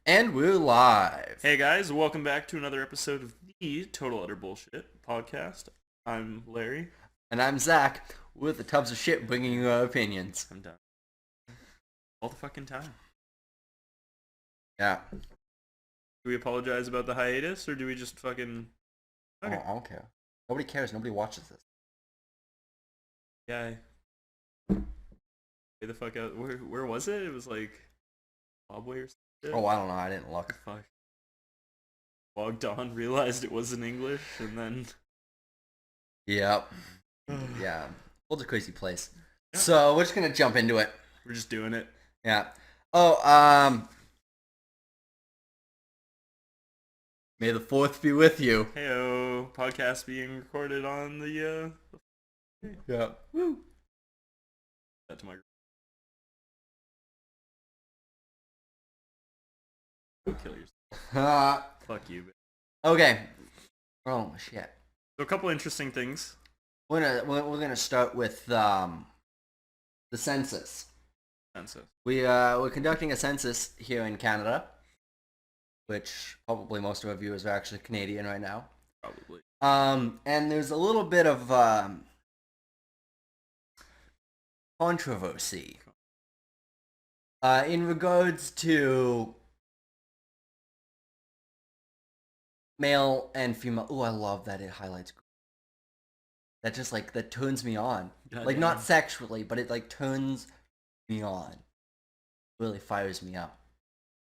And we're live. Hey guys, welcome back to another episode of the Total Utter Bullshit podcast. I'm Larry. And I'm Zach, with the tubs of shit bringing you our opinions. I'm done. All the fucking time. Yeah. Do we apologize about the hiatus, or do we just fucking... Okay. I don't care. Nobody cares. Nobody watches this. Yeah. Way the fuck out. Where was it? It was like... Zimbabwe or something? Oh, I don't know. I didn't look. Fuck. Logged on, realized it was in English, and then... Yep. Yeah. World's a crazy place. Yeah. So, we're just gonna jump into it. We're just doing it. Yeah. Oh, May the 4th be with you. Heyo, podcast being recorded on the, Yeah. Woo! That to my... Go kill yourself. Fuck you. Okay. Oh, shit. So a couple interesting things. We're gonna start with, the census. Census. We're conducting a census here in Canada, which probably most of our viewers are actually Canadian right now. Probably. And there's a little bit of controversy in regards to male and female. Oh, I love that it highlights. That just that turns me on. God Not damn. sexually, but it turns me on. Really fires me up.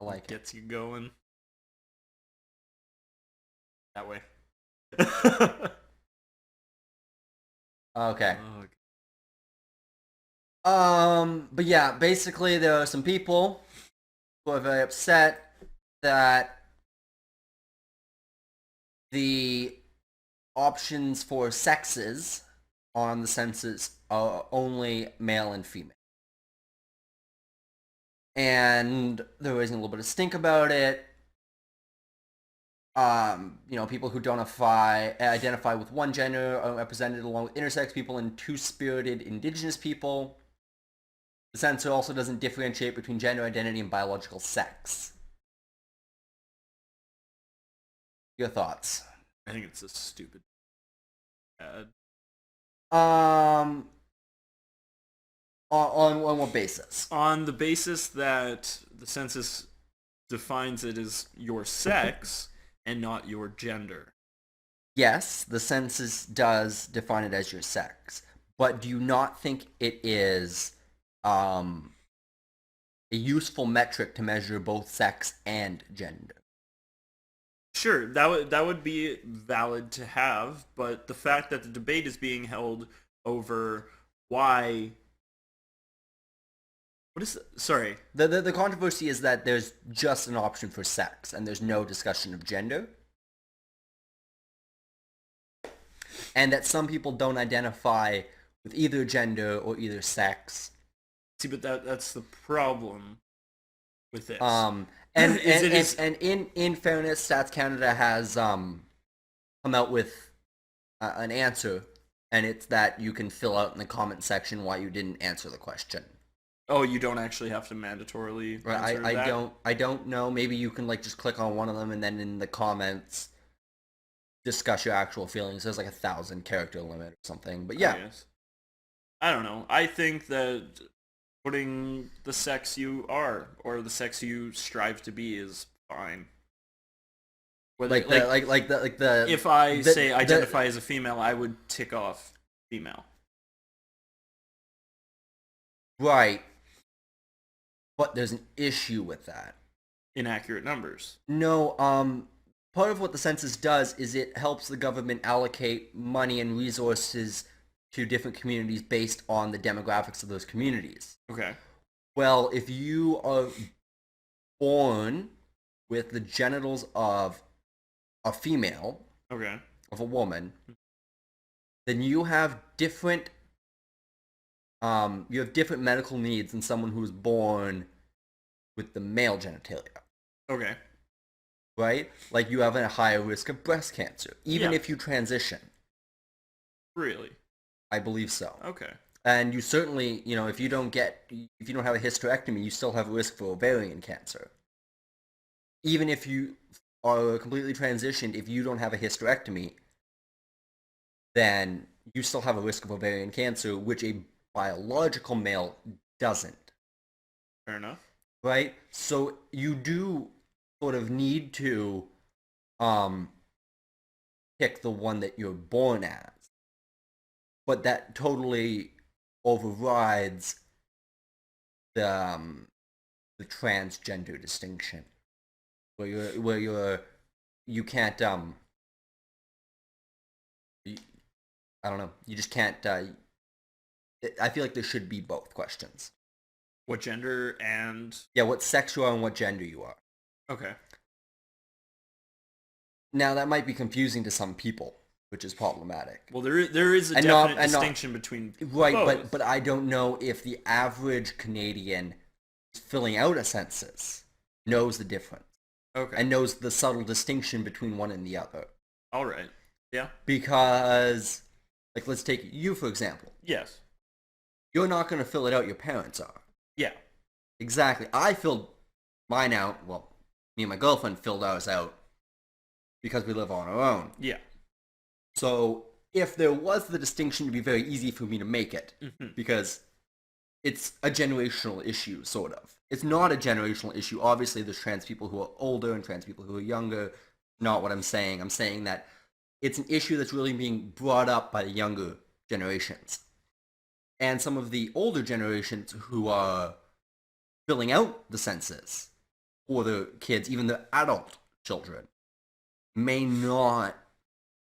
I like it. Gets you going. That way. Okay. Oh, But yeah, basically there are some people who are very upset that the options for sexes on the census are only male and female. And they're raising a little bit of stink about it. People who don't identify with one gender are represented along with intersex people and two-spirited indigenous people. The census also doesn't differentiate between gender identity and biological sex. Your thoughts? I think it's a stupid ad. On what basis? On the basis that the census defines it as your sex and not your gender. Yes, the census does define it as your sex, but do you not think it is a useful metric to measure both sex and gender? Sure, that would be valid to have, but the fact that the debate is being held over why... What is... Sorry. The controversy is that there's just an option for sex, and there's no discussion of gender. And that some people don't identify with either gender or either sex. See, but that's the problem with this. And in fairness, Stats Canada has come out with an answer, and it's that you can fill out in the comment section why you didn't answer the question. Oh, you don't actually have to mandatorily answer that? I don't know. Maybe you can just click on one of them and then in the comments discuss your actual feelings. There's 1,000 character limit or something. But yeah. I don't know. I think that putting the sex you are or the sex you strive to be is fine. Whether, if I say identify as a female, I would tick off female. Right. But there's an issue with that. Inaccurate numbers. No, part of what the census does is it helps the government allocate money and resources to different communities based on the demographics of those communities. Okay. Well, if you are born with the genitals of a female, okay, of a woman, then you have different medical needs than someone who was born with the male genitalia. Okay. Right? You have a higher risk of breast cancer, even if you transition. Really? I believe so. Okay. And you certainly, if you don't have a hysterectomy, you still have a risk for ovarian cancer. even if you are completely transitioned, if you don't have a hysterectomy, then you still have a risk of ovarian cancer, which a biological male doesn't. Fair enough. Right? So you do sort of need to pick the one that you're born as. But that totally overrides the transgender distinction. Where you can't I don't know. You just can't. I feel like there should be both questions. What gender and Yeah, what sex you are and what gender you are. okay. Now that might be confusing to some people, which is problematic. Well, there is a And definite not- distinction between Right, both. but I don't know if the average Canadian filling out a census knows the difference Okay. and knows the subtle distinction between one and the other. All right. Yeah. Because, like, let's take you for example. Yes. You're not going to fill it out. Your parents are. Yeah. Exactly. I filled mine out. Well, me and my girlfriend filled ours out because we live on our own. Yeah. So if there was the distinction, it'd be very easy for me to make it because it's a generational issue, sort of. It's not a generational issue. Obviously, there's trans people who are older and trans people who are younger. Not what I'm saying. I'm saying that it's an issue that's really being brought up by the younger generations. And some of the older generations who are filling out the census for the kids, even the adult children, may not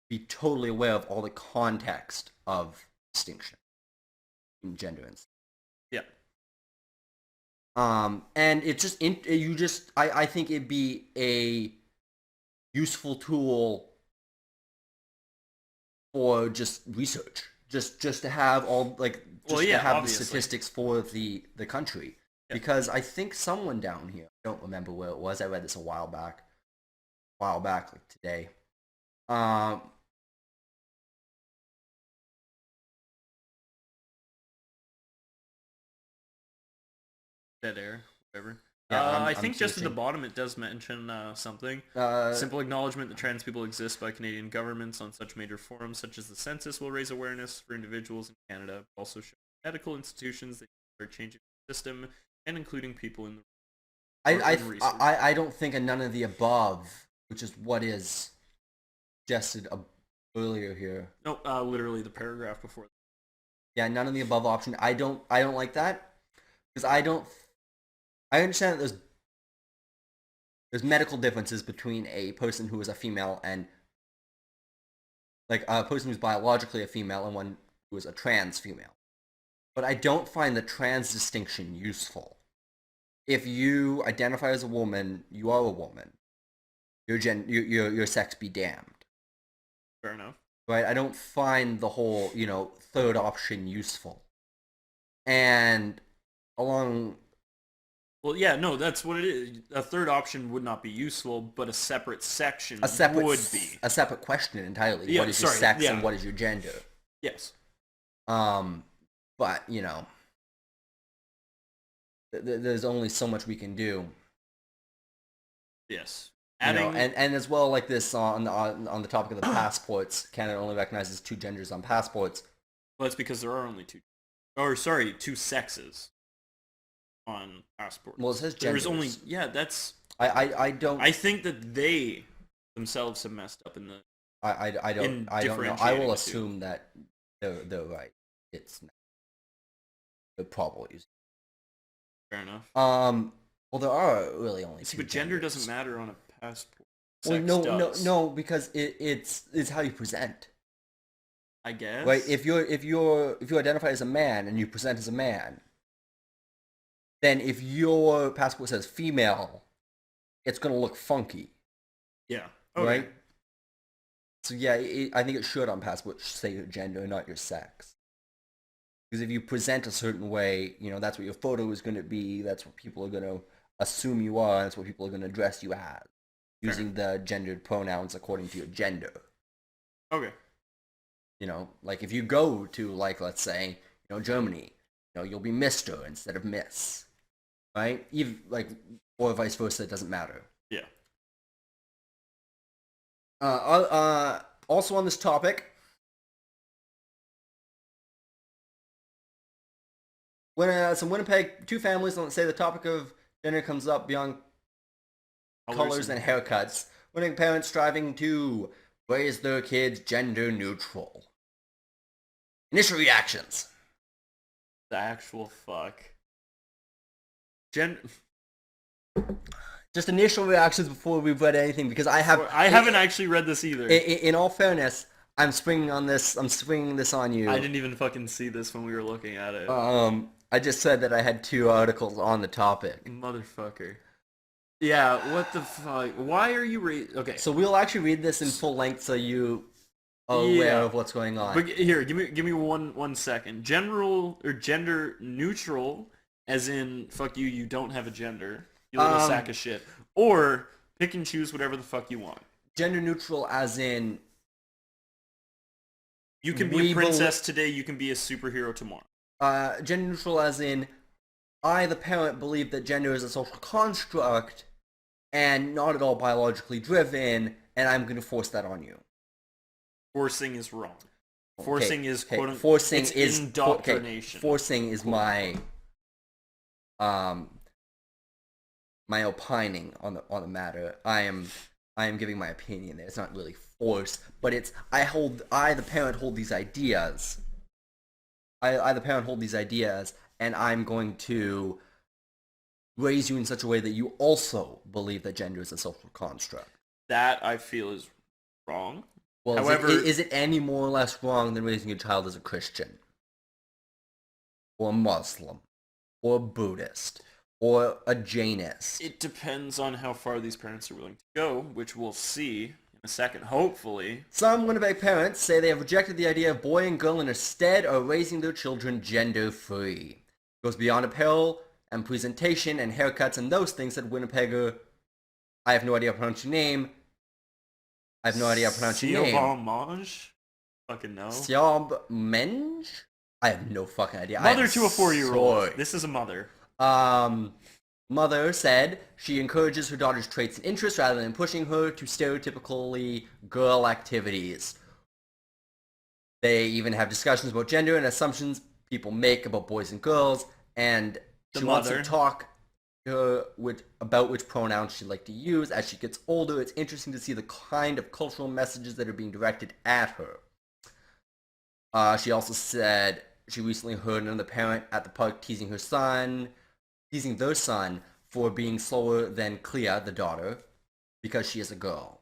be totally aware of all the context of distinction in gender and Yeah. and it's just I think it'd be a useful tool for just research, just to have all like to have obviously. the statistics for the country. Yeah. Because I think someone down here, I don't remember where it was. I read this a while back, like today. Dead air. Whatever. Yeah, I think just at the searching. bottom it does mention something. Simple acknowledgement that trans people exist by Canadian governments on such major forums such as the Census will raise awareness for individuals in Canada, but also show medical institutions that are changing the system and including people in the I don't think a none of the above, which is what is suggested earlier here. No, literally the paragraph before. Yeah, none of the above option. I don't like that because I understand that there's medical differences between a person who is a female and like a person who's biologically a female and one who is a trans female. But I don't find the trans distinction useful. If you identify as a woman, you are a woman. Your sex be damned. Fair enough. Right? I don't find the whole, third option useful. And along Well, yeah, no, that's what it is. A third option would not be useful, but a separate section would be. a separate question entirely. Yeah, what is your sorry, sex yeah. and what is your gender? Yes. But there's only so much we can do. Yes. And as well, like this on the topic of the passports, Canada only recognizes two genders on passports. Well, that's because there are only two sexes on passports. Well, it says genders. There's only that's. I don't. I think that they themselves have messed up in the. I don't know. I differentiating will the assume that they're right. It's not. They're probably. Fair enough. Well, there are really only two. But gender genders. doesn't matter on a passport. Well, Sex does. no, because it's how you present. I guess. Right? If you identify as a man and you present as a man, then if your passport says female, it's gonna look funky. Yeah. Okay. Right? So yeah, I think it should on passports say your gender, not your sex. Because if you present a certain way, that's what your photo is going to be. That's what people are going to assume you are. That's what people are going to address you as, using the gendered pronouns according to your gender. Okay. Like if you go to, like, let's say, Germany, you'll be Mr. instead of Miss, right? Even like, or vice versa. It doesn't matter. Yeah. Also on this topic, when some Winnipeg two families, let's say the topic of gender comes up beyond colors and haircuts, Winnipeg parents striving to raise their kids gender neutral. Initial reactions. The actual fuck. Just initial reactions before we've read anything, because I haven't actually read this either. In all fairness, I'm springing this on you. I didn't even fucking see this when we were looking at it. I just said that I had 2 articles on the topic. Motherfucker. Yeah, what the fuck? Why are you okay? So we'll actually read this in full length so you are aware of what's going on. But here, give me one second. General or gender neutral, as in fuck you, you don't have a gender, you little sack of shit, or pick and choose whatever the fuck you want. Gender neutral, as in you can be a princess today, you can be a superhero tomorrow. Gender neutral, as in I, the parent, believe that gender is a social construct and not at all biologically driven, and I'm going to force that on you. Forcing is wrong. Forcing is quote forcing is indoctrination. Forcing is my my opining on the matter. I am giving my opinion there. It's not really force, but it's I the parent hold these ideas. I the parent hold these ideas, and I'm going to raise you in such a way that you also believe that gender is a social construct. That I feel is wrong. Well, however, is it any more or less wrong than raising a child as a Christian? Or a Muslim? Or a Buddhist? Or a Jainist? It depends on how far these parents are willing to go, which we'll see in a second, hopefully. Some Winnipeg parents say they have rejected the idea of boy and girl and instead are raising their children gender-free. It goes beyond apparel and presentation and haircuts and those things, said Winnipegger. I have no idea how to pronounce your name. I have no idea how to pronounce your name. Siobamage? Fucking no. Siobamenge? I have no fucking idea. Mother to a 4-year-old. This is a mother. Mother said she encourages her daughter's traits and interests rather than pushing her to stereotypically girl activities. They even have discussions about gender and assumptions people make about boys and girls, and she wants to talk about which pronouns she'd like to use. As she gets older, it's interesting to see the kind of cultural messages that are being directed at her. She also said she recently heard another parent at the park teasing their son for being slower than Clea, the daughter, because she is a girl.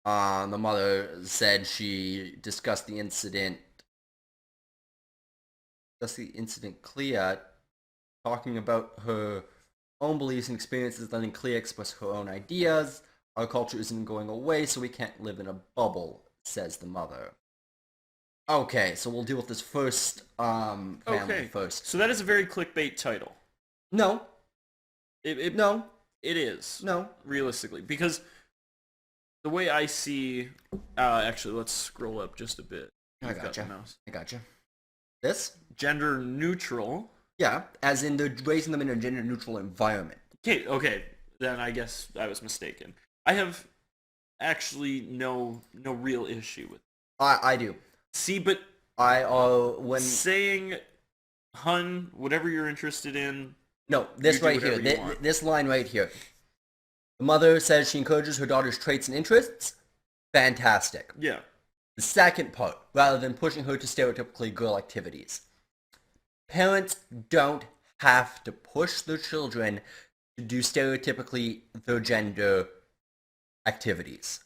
The mother said she discussed the incident. Clea, talking about her own beliefs and experiences, letting Clea express her own ideas. Our culture isn't going away, so we can't live in a bubble, says the mother. Okay, so we'll deal with this first family first. So that is a very clickbait title. No. No. It is. No. Realistically. Because the way I see... actually, let's scroll up just a bit. I gotcha. This? Gender neutral. Yeah, as in they're raising them in a gender neutral environment. Okay. Then I guess I was mistaken. I have actually no real issue with it. I do. See, but when saying, hun, whatever you're interested in. No, this right here, this line right here. The mother says she encourages her daughter's traits and interests. Fantastic. Yeah. The second part, rather than pushing her to stereotypically girl activities. Parents don't have to push their children to do stereotypically their gender activities.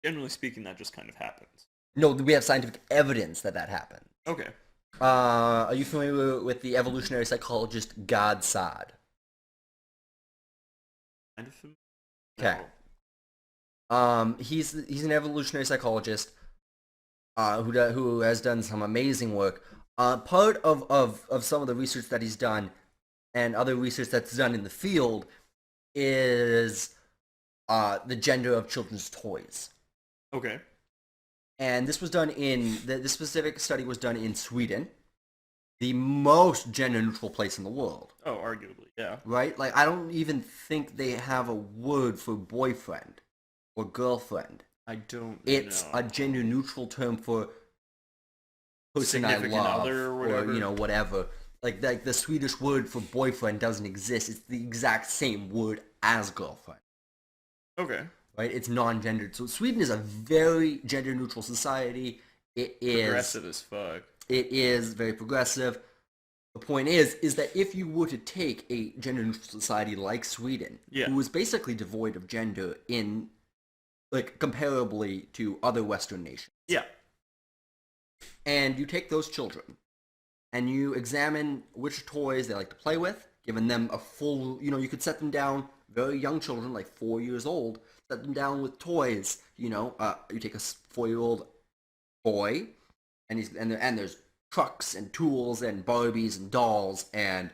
Generally speaking, that just kind of happens. No, we have scientific evidence that happens. Okay. Are you familiar with the evolutionary psychologist Gad Saad? Kind of familiar. Okay. He's an evolutionary psychologist who has done some amazing work. Part of some of the research that he's done and other research that's done in the field is the gender of children's toys. Okay. And this was done this specific study was done in Sweden, the most gender-neutral place in the world. Oh, arguably, yeah. Right? Like, I don't even think they have a word for boyfriend or girlfriend. I don't It's know. a gender neutral term for person I Significant love, other or whatever. whatever. Like the Swedish word for boyfriend doesn't exist. It's the exact same word as girlfriend. Okay. Right? It's non-gendered. So Sweden is a very gender neutral society. It is Progressive as fuck. It is very progressive. The point is that if you were to take a gender neutral society like Sweden, Yeah. who is basically devoid of gender in like comparably to other Western nations, Yeah. and you take those children and you examine which toys they like to play with, giving them a full, you could set them down, very young children, like 4 years old, set them down with toys, you take a 4-year-old boy, and there's trucks and tools and Barbies and dolls and,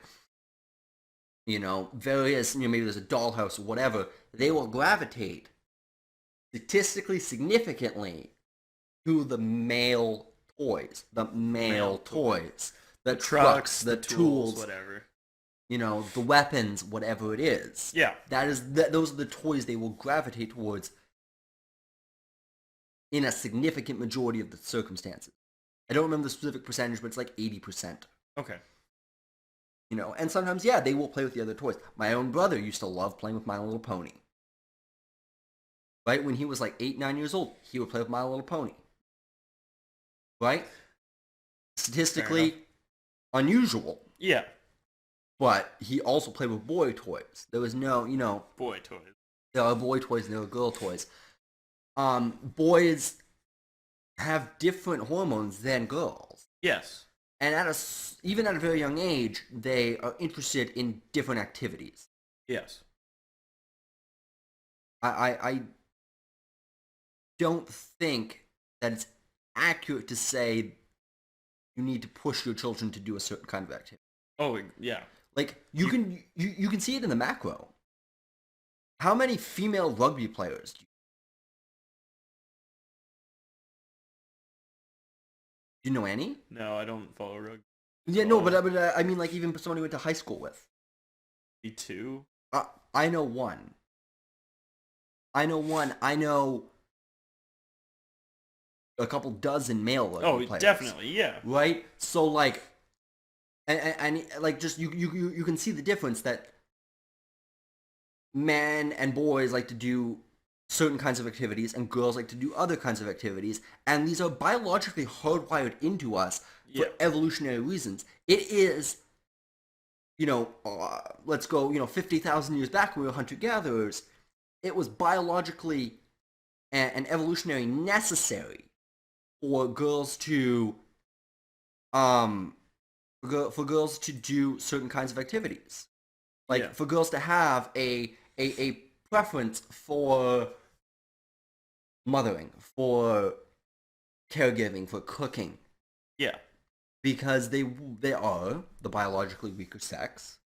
various, maybe there's a dollhouse or whatever, they will gravitate statistically significantly to the male toys, the male toys. The trucks, the tools, whatever. The weapons, whatever it is. Yeah. Those are the toys they will gravitate towards in a significant majority of the circumstances. I don't remember the specific percentage, but it's like 80%. Okay. And sometimes, yeah, they will play with the other toys. My own brother used to love playing with My Little Pony. Right? When he was like 8, 9 years old, he would play with My Little Pony. Right? Statistically unusual. Yeah. But he also played with boy toys. There was no, boy toys. There are boy toys and there are girl toys. Boys have different hormones than girls. Yes. And even at a very young age, they are interested in different activities. Yes. I don't think that it's accurate to say you need to push your children to do a certain kind of activity. Oh, yeah. Like, you can see it in the macro. How many female rugby players do you know any? No, I don't follow rugby. Yeah, no, but I mean, like, even someone you went to high school with. Me2? I know one. I know a couple dozen male rugby players. Definitely, yeah. Right? So, like, and like, just you can see the difference that men and boys like to do certain kinds of activities and girls like to do other kinds of activities, and these are biologically hardwired into us for evolutionary reasons. It is, let's go, 50,000 years back when we were hunter-gatherers, it was biologically and evolutionary necessary for girls to for girls to do certain kinds of activities, like for girls to have a preference for mothering, for caregiving, for cooking. Yeah. Because they are the biologically weaker sex.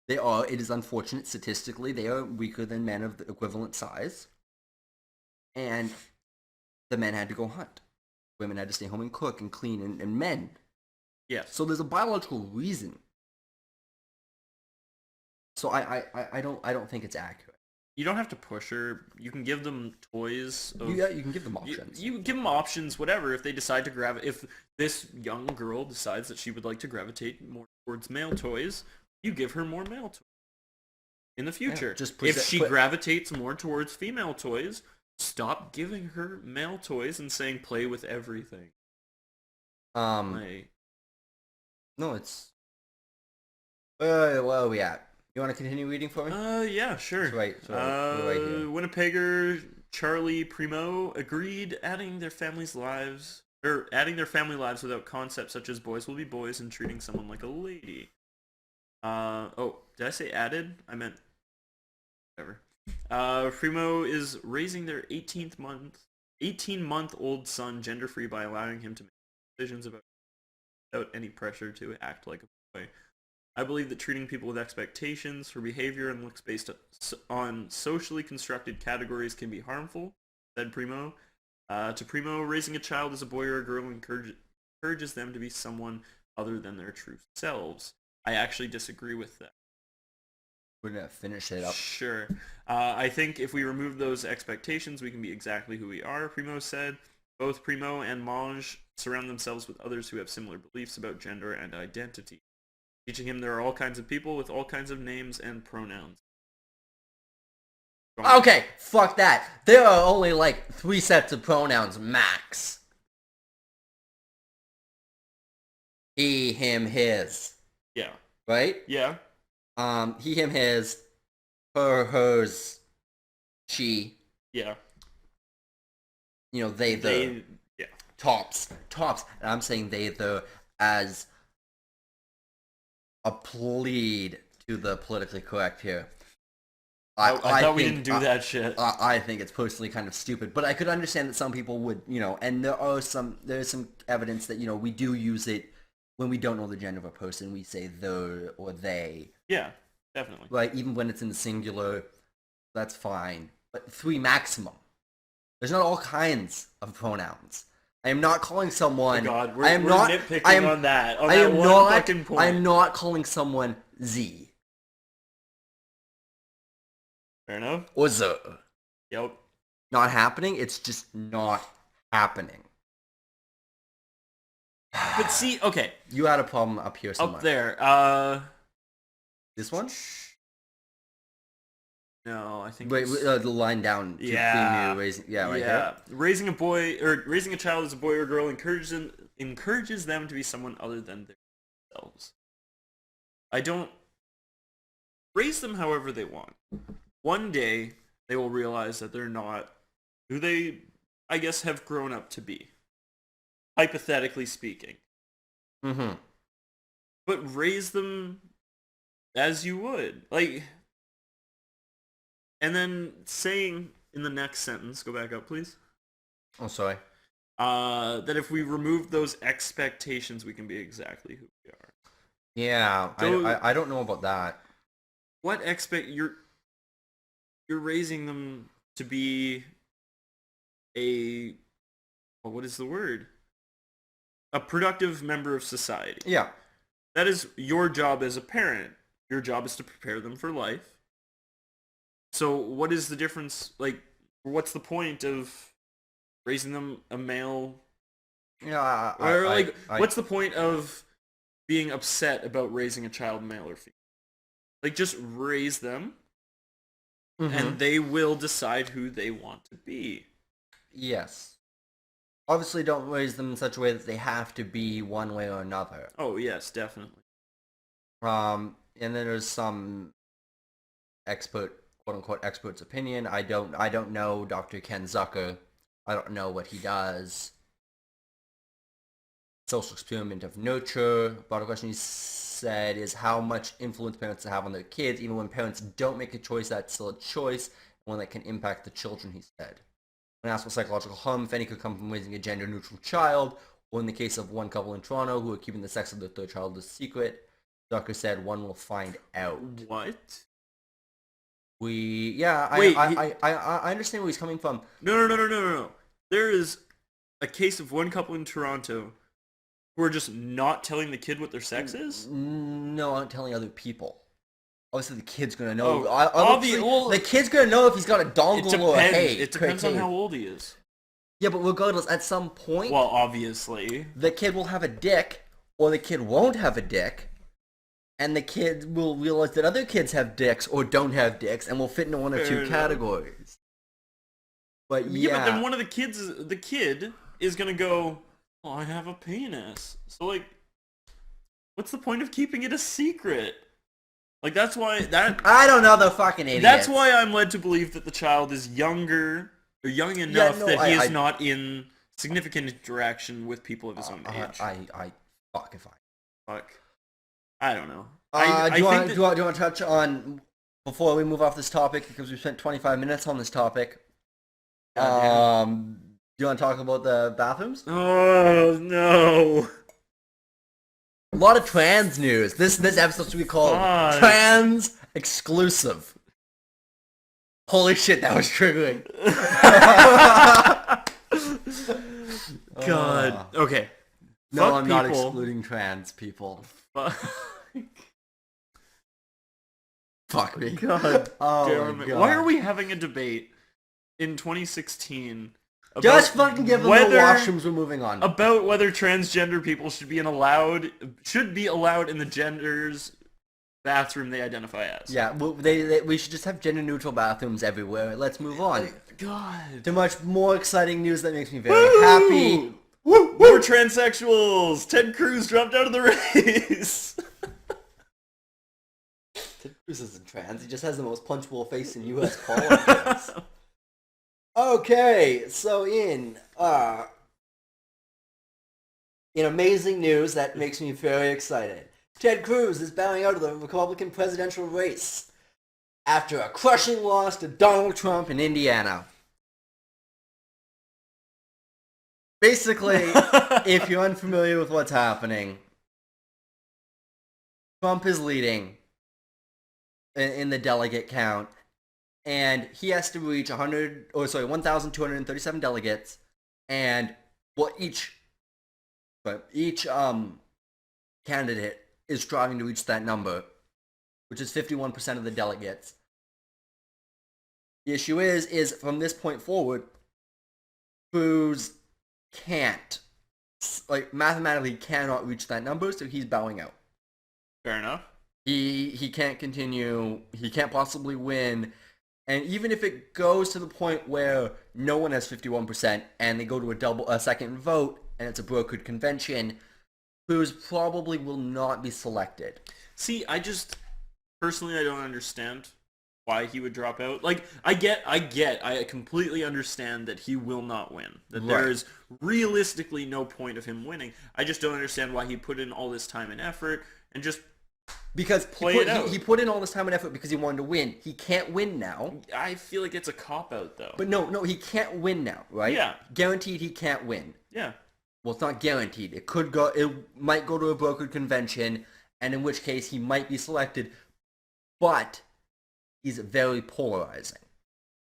It is unfortunate statistically, they are weaker than men of the equivalent size. And the men had to go hunt. Women had to stay home and cook and clean and mend. Yes. So there's a biological reason. So I don't think it's accurate. You don't have to push her. You can give them toys. You can give them options. You give them options, whatever. If they decide to if this young girl decides that she would like to gravitate more towards male toys, you give her more male toys. In the future, if she gravitates more towards female toys, stop giving her male toys and saying play with everything. No, it's. Where are we at? You want to continue reading for me? Yeah, sure. Right here. Winnipegger Charlie Primo agreed adding their family lives without concepts such as boys will be boys and treating someone like a lady. Did I say added? I meant whatever. Primo is raising their 18-month-old son gender-free by allowing him to make decisions without any pressure to act like a boy. I believe that treating people with expectations for behavior and looks based on socially constructed categories can be harmful, said Primo. To Primo, raising a child as a boy or a girl encourages them to be someone other than their true selves. I actually disagree with that. We're gonna finish it up. Sure. I think if we remove those expectations, we can be exactly who we are, Primo said. Both Primo and Maj surround themselves with others who have similar beliefs about gender and identity, teaching him there are all kinds of people with all kinds of names and pronouns. Okay, fuck that. There are only like 3 sets of pronouns max. He, him, his. Yeah. Right? Yeah. He, him, his. Her, hers. She. Yeah. You know, they, the. Yeah. Tops. And I'm saying they, the, as a plead to the politically correct here. I thought we didn't do that shit. I think it's personally kind of stupid, but I could understand that some people would, and there's some evidence that, we do use it when we don't know the gender of a person. We say the or they. Yeah, definitely. Like, even when it's in the singular, that's fine. But 3 maximum. There's not all kinds of pronouns. I am not calling someone. Oh God, we're nitpicking on that. I am not. Fucking point. I am not calling someone Z. Fair enough. Or Z. Yep. Not happening. It's just not happening. But see, okay. You had a problem up here somewhere. Up there. This one? No, I think. Wait, the line down. Yeah. Raising, yeah, right there. Raising a child as a boy or girl encourages them to be someone other than themselves. I don't raise them however they want. One day they will realize that they're not who they, I guess, have grown up to be. Hypothetically speaking. Mm-hmm. But raise them as you would. Like, and then saying in the next sentence, go back up, please. Oh, sorry. That if we remove those expectations, we can be exactly who we are. Yeah, so, I don't know about that. What you're raising them to be what is the word? A productive member of society. Yeah. That is your job as a parent. Your job is to prepare them for life. So what is the difference? Like, what's the point of raising them a male? Yeah. What's the point of being upset about raising a child male or female? Like, just raise them, and they will decide who they want to be. Yes. Obviously, don't raise them in such a way that they have to be one way or another. Oh, yes, definitely. And then there's some quote-unquote expert's opinion. I don't know Dr. Ken Zucker. I don't know what he does. Social experiment of nurture. But the question he said is how much influence parents have on their kids. Even when parents don't make a choice, that's still a choice, one that can impact the children, he said. When asked what psychological harm, if any, could come from raising a gender-neutral child, or in the case of one couple in Toronto who are keeping the sex of their 3rd child a secret, Zucker said one will find out. What? I understand where he's coming from. No. There is a case of one couple in Toronto who are just not telling the kid what their sex is? No, I'm telling other people. Obviously, the kid's gonna know. The kid's gonna know if he's got a dongle or a hey. It depends on how old he is. Yeah, but regardless, at some point... Well, obviously. The kid will have a dick, or the kid won't have a dick, and the kid will realize that other kids have dicks or don't have dicks, and will fit into one or two categories. But yeah... but then one of the kid is gonna go, oh, I have a penis. So, like, what's the point of keeping it a secret? Like, that's why I don't know, the fucking idiots. That's why I'm led to believe that the child is young enough that he is not in significant interaction with people of his own age. Fuck. I don't know. Do you want to touch on, before we move off this topic, because we spent 25 minutes on this topic, do you want to talk about the bathrooms? Oh, no. A lot of trans news. This episode should be called Trans Exclusive. Holy shit, that was triggering. God. Okay. No, I'm not excluding trans people. Fuck fuck me. God Oh damn my it. God. Why are we having a debate in 2016 about Just fucking give them the whether washrooms. We're moving on. about whether transgender people should be allowed in the gender's bathroom they identify as? Yeah, well, we should just have gender-neutral bathrooms everywhere. Let's move on God. to much more exciting news that makes me very Woo! happy. Woo! More transsexuals. Ted Cruz dropped out of the race. Ted Cruz isn't trans. He just has the most punchable face in U.S. politics. Okay, so in amazing news that makes me very excited, Ted Cruz is bowing out of the Republican presidential race after a crushing loss to Donald Trump in Indiana. Basically, if you're unfamiliar with what's happening, Trump is leading in the delegate count, and he has to reach 1,237 delegates, and each candidate is striving to reach that number, which is 51% of the delegates. The issue is from this point forward, Cruz mathematically cannot reach that number, so he's bowing out. Fair enough. He can't continue. He can't possibly win. And even if it goes to the point where no one has 51% and they go to a second vote and it's a brokered convention, Cruz probably will not be selected. See, I don't understand why he would drop out. Like, I completely understand that he will not win. That there is realistically no point of him winning. I just don't understand why he put in all this time and effort and just because he put in all this time and effort because he wanted to win. He can't win now. I feel like it's a cop-out, though. But no, he can't win now, right? Yeah. Guaranteed he can't win. Yeah. Well, it's not guaranteed. It might go to a brokered convention, and in which case he might be selected. But he's very polarizing.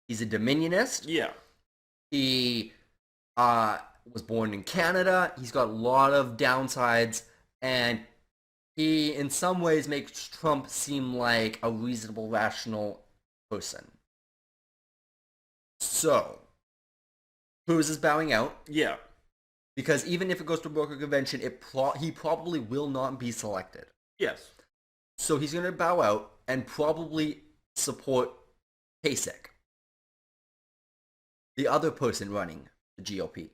He's a Dominionist. Yeah. He was born in Canada. He's got a lot of downsides, and he, in some ways, makes Trump seem like a reasonable, rational person. So, Cruz is bowing out. Yeah. Because even if it goes to a broker convention, he probably will not be selected. Yes. So he's going to bow out and probably support Kasich, the other person running the GOP.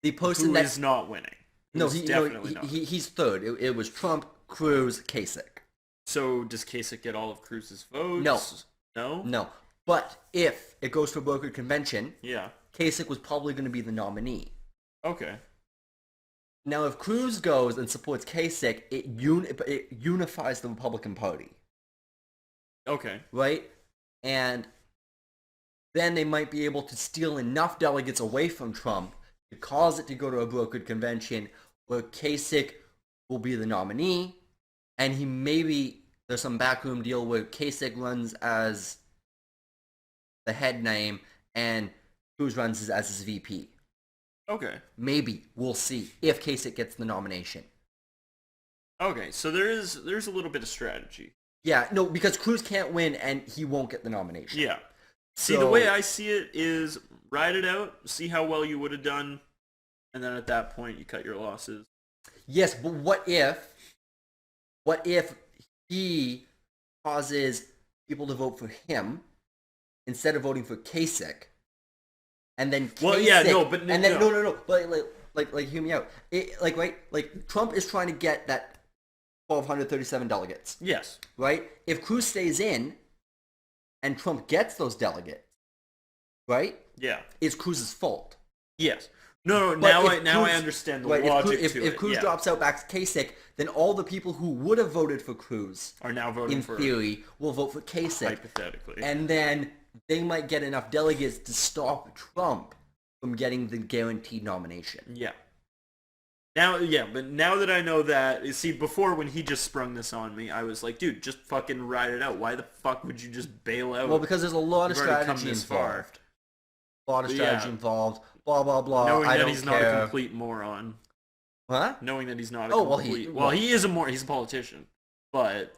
The person Who is not winning. He's third. It was Trump, Cruz, Kasich. So does Kasich get all of Cruz's votes? No? No. But if it goes to a brokered convention, yeah, Kasich was probably going to be the nominee. Okay. Now, if Cruz goes and supports Kasich, it unifies the Republican Party. Okay. Right? And then they might be able to steal enough delegates away from Trump to cause it to go to a brokered convention where Kasich will be the nominee, and there's some backroom deal where Kasich runs as the head name and Cruz runs as his VP. Okay. Maybe. We'll see if Kasich gets the nomination. Okay, so there's a little bit of strategy. Yeah, no, because Cruz can't win and he won't get the nomination. Yeah. See, the way I see it is ride it out, see how well you would have done, and then at that point you cut your losses. Yes, but what if he causes people to vote for him instead of voting for Kasich? And then Kasich, But hear me out. Trump is trying to get that 1,237 delegates. Yes. Right? If Cruz stays in and Trump gets those delegates, right? Yeah. It's Cruz's fault. Yes. No, now I understand the logic to it. If Cruz drops out back to Kasich, then all the people who would have voted for Cruz are now voting for, in theory, will vote for Kasich. Hypothetically. And then they might get enough delegates to stop Trump from getting the guaranteed nomination. Yeah. But now that I know that, you see, before when he just sprung this on me, I was like, dude, just fucking ride it out. Why the fuck would you just bail out? Well, because there's a lot of strategy involved. Blah, blah, blah. Knowing I that don't he's care. not a complete moron. Huh? Knowing that he's not a complete... Well, he is a moron. He's a politician. But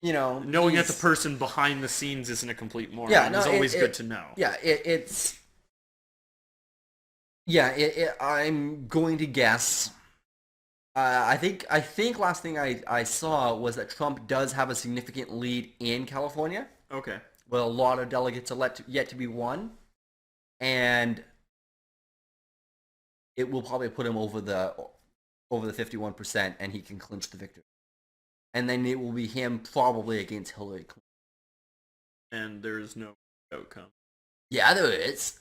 you know, knowing that the person behind the scenes isn't a complete moron is always good to know. Yeah, I'm going to guess. I think last thing I saw was that Trump does have a significant lead in California. Okay. Well, a lot of delegates are yet to be won, and it will probably put him over the 51%, and he can clinch the victory. And then it will be him probably against Hillary Clinton. And there's no outcome. Yeah, there is.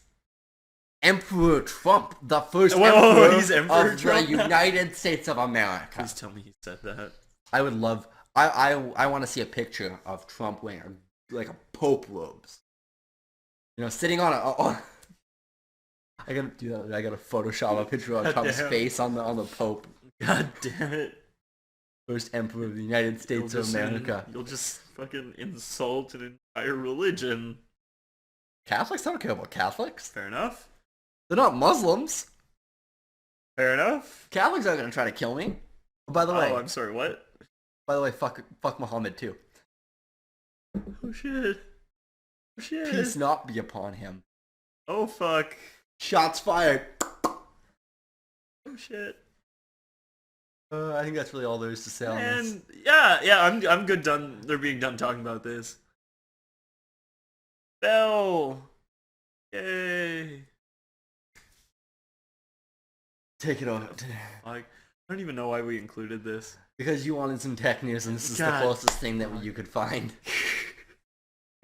Emperor Trump, the first emperor of the United States of America. Please tell me he said that. I would love. I want to see a picture of Trump wearing like a Pope robes. You know, sitting on a. I gotta do that. I gotta Photoshop a picture of Trump's face on the Pope. God damn it! First emperor of the United States of America. You'll just fucking insult an entire religion. Catholics? I don't care about Catholics. Fair enough. They're not Muslims. Fair enough. Catholics aren't gonna try to kill me. By the way. Oh, I'm sorry. What? By the way, fuck Muhammad too. Oh shit. Oh shit. Peace not be upon him. Oh fuck. Shots fired. Oh shit. I think that's really all there is to say on this. And yeah, I'm good. Done. They're being done talking about this. Bell. Yay. Take it over. I don't even know why we included this. Because you wanted some tech news, and this is the closest thing that you could find.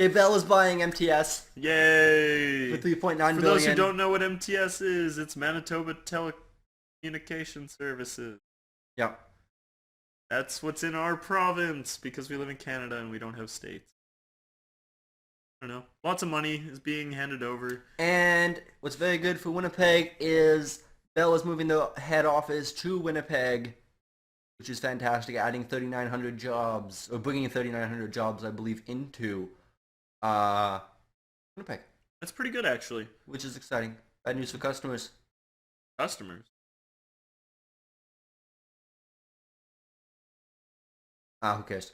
Okay, Bell is buying MTS. Yay! For $3.9 billion. For those who don't know what MTS is, it's Manitoba Telecommunication Services. Yep. That's what's in our province, because we live in Canada and we don't have states. I don't know. Lots of money is being handed over. And what's very good for Winnipeg is Bell is moving the head office to Winnipeg, which is fantastic, adding 3,900 jobs, or bringing 3,900 jobs, I believe, into Winnipeg. That's pretty good, actually. Which is exciting. Bad news for customers. Customers? Who cares?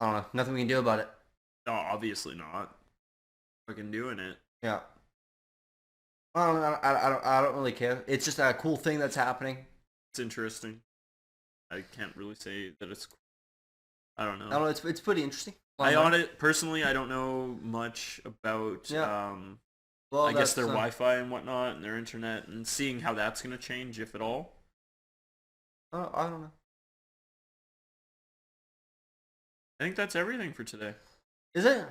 I don't know. Nothing we can do about it. No, obviously not. Fucking doing it. Yeah. I don't really care. It's just a cool thing that's happening. It's interesting. I can't really say that it's. I don't know. I don't know. It's pretty interesting. Personally, I don't know much about. Yeah. I guess their Wi-Fi and whatnot, and their internet, and seeing how that's gonna change, if at all. I don't know. I think that's everything for today. Is it?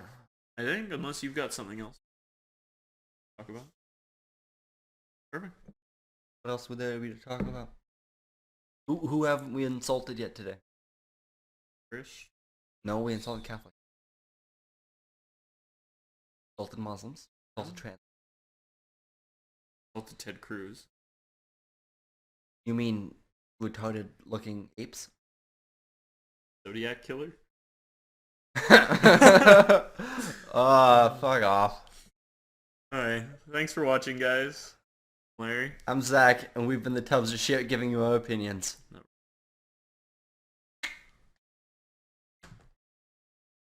I think, unless you've got something else to talk about. Perfect. What else would there be to talk about? Who haven't we insulted yet today? Chris? No, we insulted Catholics. Insulted Muslims. Insulted trans. Insulted Ted Cruz. You mean retarded looking apes? Zodiac Killer? Fuck off. Alright, thanks for watching, guys. Larry? I'm Zach, and we've been the Tubs of Shit, giving you our opinions.